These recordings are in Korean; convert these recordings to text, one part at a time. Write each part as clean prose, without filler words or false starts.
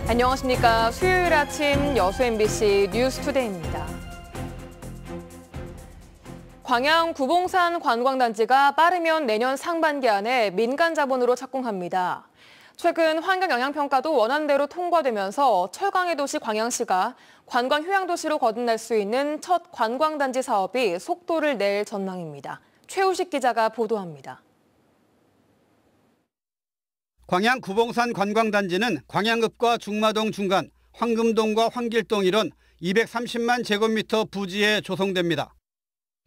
안녕하십니까. 수요일 아침 여수 MBC 뉴스투데이입니다. 광양 구봉산 관광단지가 빠르면 내년 상반기 안에 민간 자본으로 착공합니다. 최근 환경영향평가도 원안대로 통과되면서 철강의 도시 광양시가 관광 휴양도시로 거듭날 수 있는 첫 관광단지 사업이 속도를 낼 전망입니다. 최우식 기자가 보도합니다. 광양 구봉산 관광단지는 광양읍과 중마동 중간, 황금동과 황길동 이런 230만 제곱미터 부지에 조성됩니다.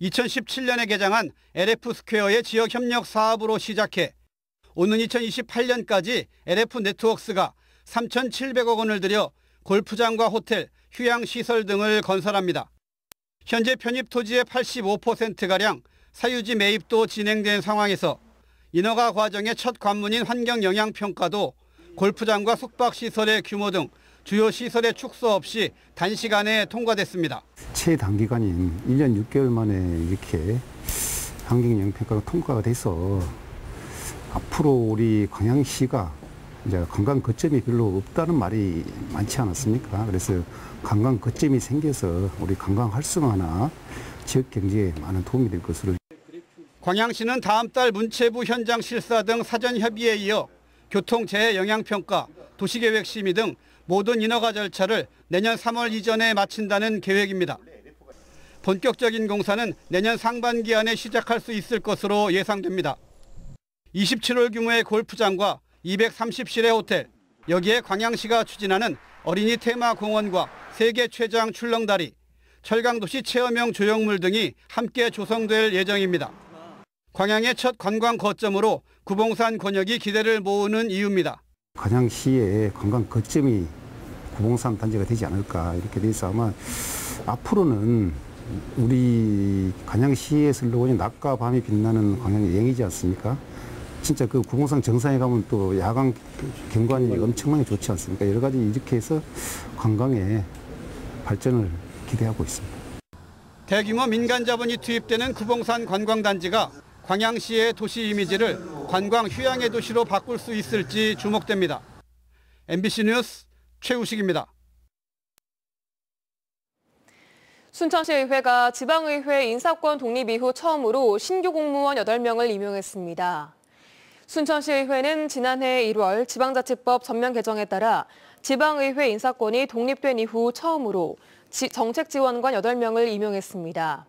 2017년에 개장한 LF스퀘어의 지역협력 사업으로 시작해 오는 2028년까지 LF네트워크스가 3,700억 원을 들여 골프장과 호텔, 휴양시설 등을 건설합니다. 현재 편입 토지의 85%가량 사유지 매입도 진행된 상황에서 인허가 과정의 첫 관문인 환경영향평가도 골프장과 숙박시설의 규모 등 주요 시설의 축소 없이 단시간에 통과됐습니다. 최단기간인 1년 6개월 만에 이렇게 환경영향평가가 통과가 돼서 앞으로 우리 광양시가 이제 관광 거점이 별로 없다는 말이 많지 않았습니까? 그래서 관광 거점이 생겨서 우리 관광 활성화나 지역 경제에 많은 도움이 될 것으로. 광양시는 다음 달 문체부 현장 실사 등 사전 협의에 이어 교통재해영향평가, 도시계획 심의 등 모든 인허가 절차를 내년 3월 이전에 마친다는 계획입니다. 본격적인 공사는 내년 상반기 안에 시작할 수 있을 것으로 예상됩니다. 27홀 규모의 골프장과 230실의 호텔, 여기에 광양시가 추진하는 어린이 테마공원과 세계 최장 출렁다리, 철강도시 체험형 조형물 등이 함께 조성될 예정입니다. 광양의 첫 관광 거점으로 구봉산 권역이 기대를 모으는 이유입니다. 광양시의 관광 거점이 구봉산 단지가 되지 않을까 이렇게 돼서 아마 앞으로는 우리 광양시의 슬로건이 낮과 밤이 빛나는 광양의 여행이지 않습니까? 진짜 그 구봉산 정상에 가면 또 야간 경관이 엄청나게 좋지 않습니까? 여러 가지 이렇게 해서 관광의 발전을 기대하고 있습니다. 대규모 민간 자본이 투입되는 구봉산 관광단지가 광양시의 도시 이미지를 관광 휴양의 도시로 바꿀 수 있을지 주목됩니다. MBC 뉴스 최우식입니다. 순천시의회가 지방의회 인사권 독립 이후 처음으로 신규 공무원 8명을 임용했습니다. 순천시의회는 지난해 1월 지방자치법 전면 개정에 따라 지방의회 인사권이 독립된 이후 처음으로 정책지원관 8명을 임용했습니다.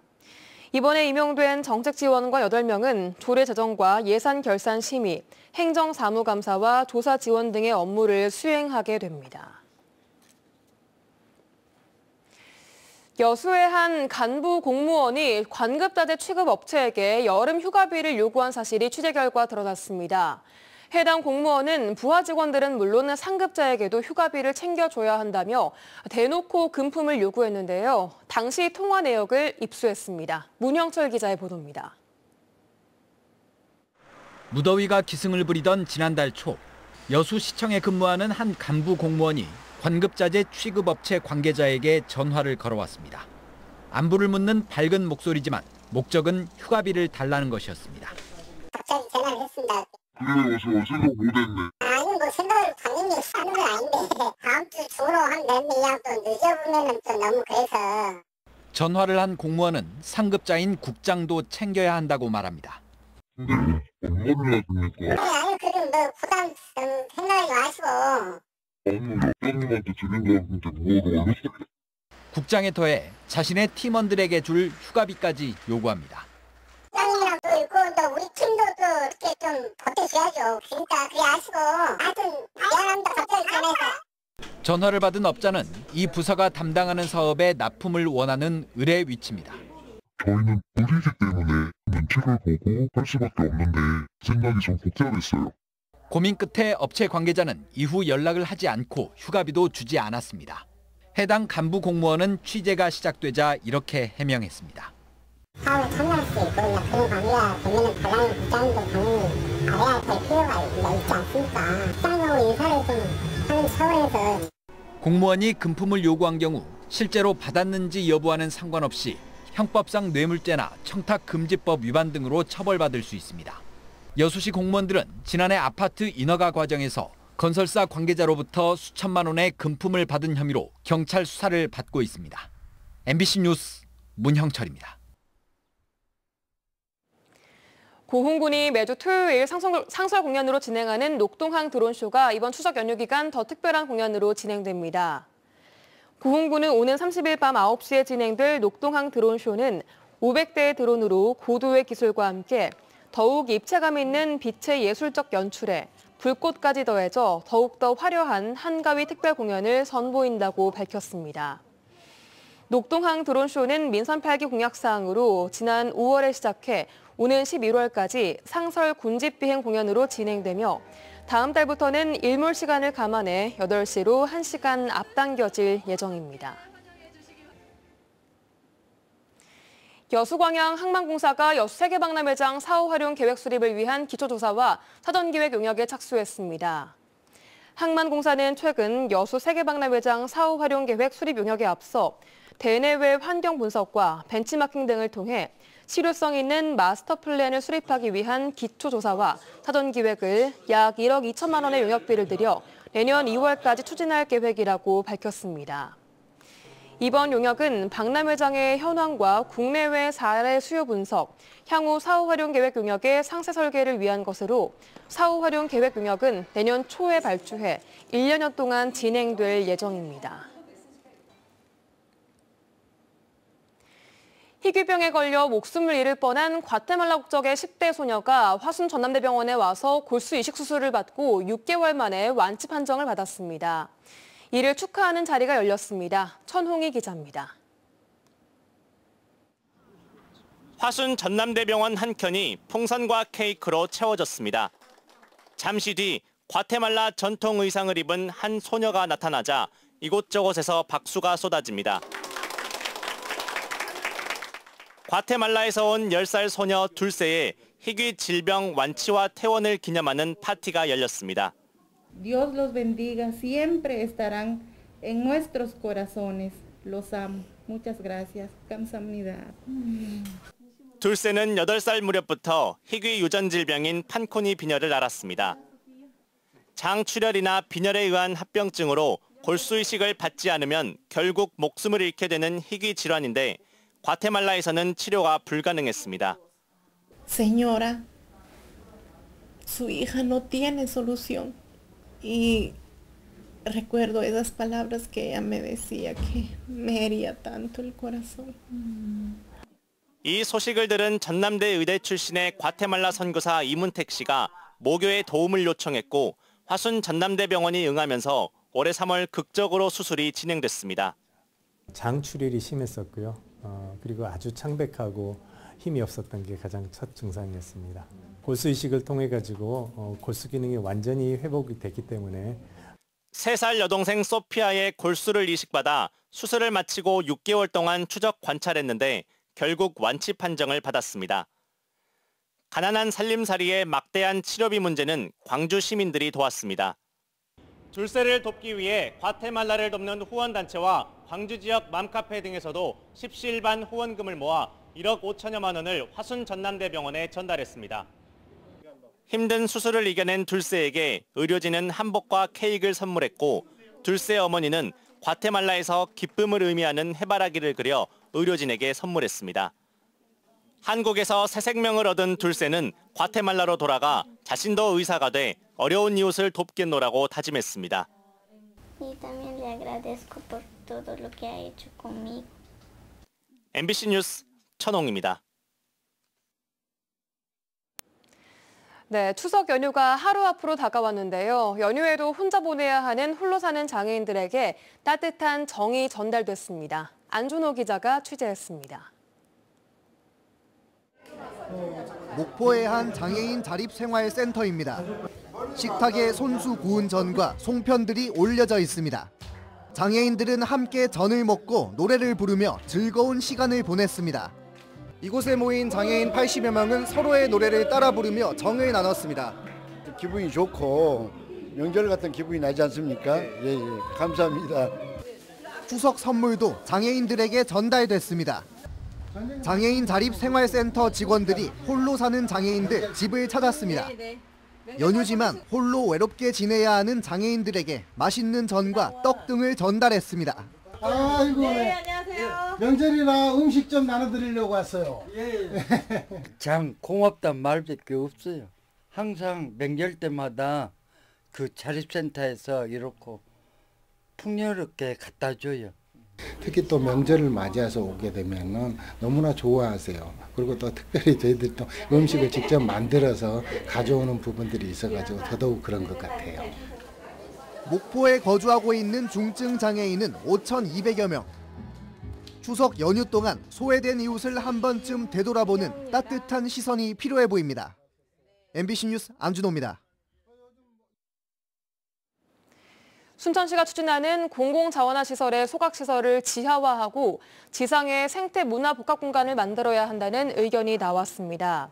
이번에 임용된 정책지원관 8명은 조례제정과 예산결산심의, 행정사무감사와 조사지원 등의 업무를 수행하게 됩니다. 여수의 한 간부 공무원이 관급자재 취급업체에게 여름 휴가비를 요구한 사실이 취재 결과 드러났습니다. 해당 공무원은 부하 직원들은 물론 상급자에게도 휴가비를 챙겨줘야 한다며 대놓고 금품을 요구했는데요. 당시 통화 내역을 입수했습니다. 문형철 기자의 보도입니다. 무더위가 기승을 부리던 지난달 초 여수시청에 근무하는 한 간부 공무원이 관급자재 취급업체 관계자에게 전화를 걸어왔습니다. 안부를 묻는 밝은 목소리지만 목적은 휴가비를 달라는 것이었습니다. 갑자기 전화를 했습니다. 그래서 생각 못했네. 아니 뭐 생각을 당연히 하는 건 아닌데 다음 주 주로 한 몇 명 또 늦어보면은 또 너무 그래서. 전화를 한 공무원은 상급자인 국장도 챙겨야 한다고 말합니다. 근데 엄마를 해야 되니까. 아니 그럼 뭐 부담 생각하지 마시고. 아니 여자님한테 드린 거한테 뭐로 올렸을게. 국장에 더해 자신의 팀원들에게 줄 휴가비까지 요구합니다. 국장님이랑 또 있고 또 우리 팀도 또 이렇게 좀 보태줘야죠. 그러니까 그래 아시고 하여튼 미안합니다. 갑자기 전화해서. 전화를 받은 업자는 이 부서가 담당하는 사업에 납품을 원하는 의뢰 위치입니다. 저희는 무리이기 때문에 눈치를 보고 할 수밖에 없는데 생각이 좀 복잡했어요. 고민 끝에 업체 관계자는 이후 연락을 하지 않고 휴가비도 주지 않았습니다. 해당 간부 공무원은 취재가 시작되자 이렇게 해명했습니다. 사업에 참여할 수 있고 그냥 그런 관계가 되면은 달라는 국장님도 당연히 알아야 될 필요가 있지 않습니까? 국장하고 인사를 좀 하는 차원에서. 공무원이 금품을 요구한 경우 실제로 받았는지 여부와는 상관없이 형법상 뇌물죄나 청탁금지법 위반 등으로 처벌받을 수 있습니다. 여수시 공무원들은 지난해 아파트 인허가 과정에서 건설사 관계자로부터 수천만 원의 금품을 받은 혐의로 경찰 수사를 받고 있습니다. MBC 뉴스 문형철입니다. 고흥군이 매주 토요일 상설 공연으로 진행하는 녹동항 드론쇼가 이번 추석 연휴 기간 더 특별한 공연으로 진행됩니다. 고흥군은 오는 30일 밤 9시에 진행될 녹동항 드론쇼는 500대의 드론으로 고도의 기술과 함께 더욱 입체감 있는 빛의 예술적 연출에 불꽃까지 더해져 더욱더 화려한 한가위 특별 공연을 선보인다고 밝혔습니다. 녹동항 드론쇼는 민선 8기 공약사항으로 지난 5월에 시작해 오는 11월까지 상설 군집 비행 공연으로 진행되며 다음 달부터는 일몰 시간을 감안해 8시로 1시간 앞당겨질 예정입니다. 여수광양 항만공사가 여수 세계박람회장 사후 활용 계획 수립을 위한 기초조사와 사전기획 용역에 착수했습니다. 항만공사는 최근 여수 세계박람회장 사후 활용 계획 수립 용역에 앞서 대내외 환경 분석과 벤치마킹 등을 통해 실효성 있는 마스터 플랜을 수립하기 위한 기초조사와 사전기획을 약 1억 2천만 원의 용역비를 들여 내년 2월까지 추진할 계획이라고 밝혔습니다. 이번 용역은 박람회장의 현황과 국내외 사례 수요 분석, 향후 사후 활용 계획 용역의 상세 설계를 위한 것으로 사후 활용 계획 용역은 내년 초에 발주해 1년여 동안 진행될 예정입니다. 희귀병에 걸려 목숨을 잃을 뻔한 과테말라 국적의 10대 소녀가 화순 전남대병원에 와서 골수 이식 수술을 받고 6개월 만에 완치 판정을 받았습니다. 이를 축하하는 자리가 열렸습니다. 천홍희 기자입니다. 화순 전남대병원 한켠이 풍선과 케이크로 채워졌습니다. 잠시 뒤 과테말라 전통 의상을 입은 한 소녀가 나타나자 이곳저곳에서 박수가 쏟아집니다. 과테말라에서 온 10살 소녀 둘세의 희귀 질병 완치와 퇴원을 기념하는 파티가 열렸습니다. Dios los bendiga, siempre estarán en nuestros corazones. Los amo. Muchas gracias. 감사합니다. 둘세는 8살 무렵부터 희귀 유전 질병인 판코니 빈혈을 앓았습니다. 장출혈이나 빈혈에 의한 합병증으로 골수 이식을 받지 않으면 결국 목숨을 잃게 되는 희귀 질환인데 과테말라에서는 치료가 불가능했습니다. Señora, su hija no tiene solución. Y recuerdo esas palabras que ella me decía que me hería tanto el corazón. 이 소식을 들은 전남대 의대 출신의 과테말라 선교사 이문택 씨가 모교에 도움을 요청했고 화순 전남대병원이 응하면서 올해 3월 극적으로 수술이 진행됐습니다. 장출혈이 심했었고요. 그리고 아주 창백하고 힘이 없었던 게 가장 첫 증상이었습니다. 골수 이식을 통해 가지고 골수 기능이 완전히 회복이 됐기 때문에 3살 여동생 소피아의 골수를 이식받아 수술을 마치고 6개월 동안 추적 관찰했는데 결국 완치 판정을 받았습니다. 가난한 살림살이의 막대한 치료비 문제는 광주 시민들이 도왔습니다. 둘세를 돕기 위해 과테말라를 돕는 후원단체와 광주 지역 맘카페 등에서도 십시일반 후원금을 모아 1억 5천여만 원을 화순 전남대병원에 전달했습니다. 힘든 수술을 이겨낸 둘세에게 의료진은 한복과 케이크를 선물했고 둘세 어머니는 과테말라에서 기쁨을 의미하는 해바라기를 그려 의료진에게 선물했습니다. 한국에서 새 생명을 얻은 둘세는 과테말라로 돌아가 자신도 의사가 돼 어려운 이웃을 돕겠노라고 다짐했습니다. MBC 뉴스 천홍입니다. 네, 추석 연휴가 하루 앞으로 다가왔는데요. 연휴에도 혼자 보내야 하는 홀로 사는 장애인들에게 따뜻한 정이 전달됐습니다. 안준호 기자가 취재했습니다. 목포의 한 장애인 자립생활센터입니다. 식탁에 손수 구운 전과 송편들이 올려져 있습니다. 장애인들은 함께 전을 먹고 노래를 부르며 즐거운 시간을 보냈습니다. 이곳에 모인 장애인 80여 명은 서로의 노래를 따라 부르며 정을 나눴습니다. 기분이 좋고 명절 같은 기분이 나지 않습니까? 예, 감사합니다. 추석 선물도 장애인들에게 전달됐습니다. 장애인 자립생활센터 직원들이 홀로 사는 장애인들 집을 찾았습니다. 연휴지만 홀로 외롭게 지내야 하는 장애인들에게 맛있는 전과 떡 등을 전달했습니다. 아이고, 네, 안녕하세요. 명절이라 음식 좀 나눠드리려고 왔어요. 참 고맙단 말밖에 없어요. 항상 명절 때마다 그 자립센터에서 이렇게 풍요롭게 갖다 줘요. 특히 또 명절을 맞이해서 오게 되면은 너무나 좋아하세요. 그리고 또 특별히 저희들 또 음식을 직접 만들어서 가져오는 부분들이 있어가지고 더더욱 그런 것 같아요. 목포에 거주하고 있는 중증 장애인은 5,200여 명. 추석 연휴 동안 소외된 이웃을 한 번쯤 되돌아보는 따뜻한 시선이 필요해 보입니다. MBC 뉴스 안준호입니다. 순천시가 추진하는 공공자원화 시설의 소각시설을 지하화하고 지상에 생태문화복합공간을 만들어야 한다는 의견이 나왔습니다.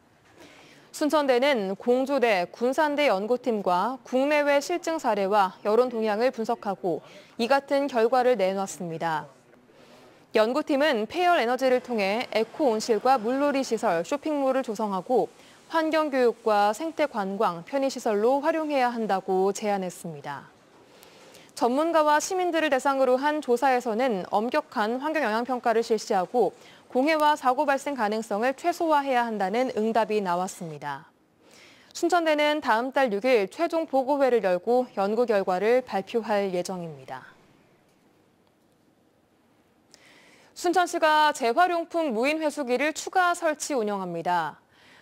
순천대는 공주대, 군산대 연구팀과 국내외 실증 사례와 여론 동향을 분석하고 이 같은 결과를 내놨습니다. 연구팀은 폐열 에너지를 통해 에코 온실과 물놀이 시설, 쇼핑몰을 조성하고 환경교육과 생태관광, 편의시설로 활용해야 한다고 제안했습니다. 전문가와 시민들을 대상으로 한 조사에서는 엄격한 환경영향평가를 실시하고 공해와 사고 발생 가능성을 최소화해야 한다는 응답이 나왔습니다. 순천대는 다음 달 6일 최종 보고회를 열고 연구 결과를 발표할 예정입니다. 순천시가 재활용품 무인 회수기를 추가 설치 운영합니다.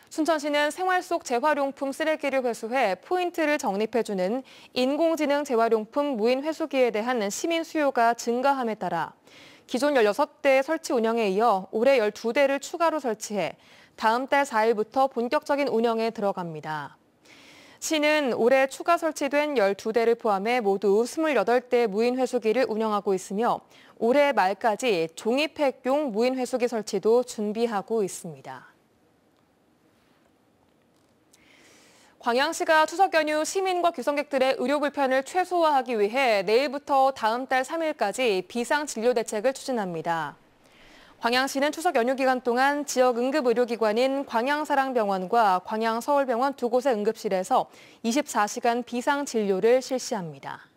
순천시는 생활 속 재활용품 쓰레기를 회수해 포인트를 적립해주는 인공지능 재활용품 무인 회수기에 대한 시민 수요가 증가함에 따라 기존 16대 설치 운영에 이어 올해 12대를 추가로 설치해 다음 달 4일부터 본격적인 운영에 들어갑니다. 시는 올해 추가 설치된 12대를 포함해 모두 28대 무인 회수기를 운영하고 있으며 올해 말까지 종이팩용 무인 회수기 설치도 준비하고 있습니다. 광양시가 추석 연휴 시민과 귀성객들의 의료 불편을 최소화하기 위해 내일부터 다음 달 3일까지 비상진료 대책을 추진합니다. 광양시는 추석 연휴 기간 동안 지역 응급의료기관인 광양사랑병원과 광양서울병원 두 곳의 응급실에서 24시간 비상진료를 실시합니다.